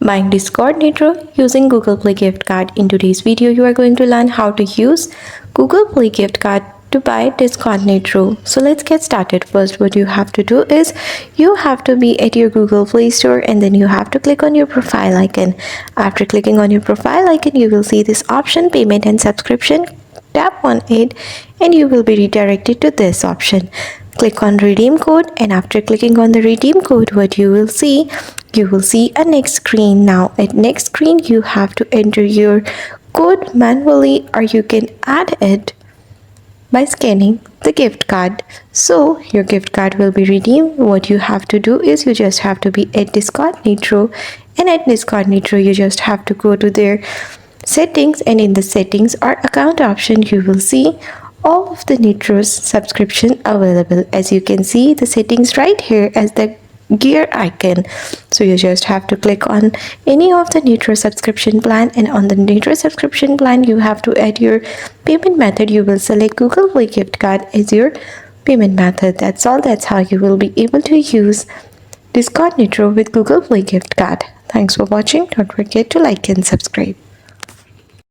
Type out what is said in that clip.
Buying Discord Nitro using Google Play gift card. In today's video, you are going to learn how to use Google Play gift card to buy Discord Nitro. So let's get started. First, what you have to do is you have to be at your Google Play Store and then you have to click on your profile icon. After clicking on your profile icon, you will see this option payment and subscription. Tap on it and you will be redirected to this option. Click on redeem code, and after clicking on the redeem code, what you will see a next screen. Now at next screen you have to enter your code manually, or you can add it by scanning the gift card. So your gift card will be redeemed. What you have to do is you just have to be at Discord Nitro, and at Discord Nitro you just have to go to their settings, and in the settings or account option you will see all of the Nitro's subscription available. As you can see the settings right here as the gear icon. So you just have to click on any of the Nitro subscription plan, and on the Nitro subscription plan you have to add your payment method. You will select Google Play gift card as your payment method. That's all. That's how you will be able to use Discord Nitro with Google Play gift card. Thanks for watching. Don't forget to like and subscribe.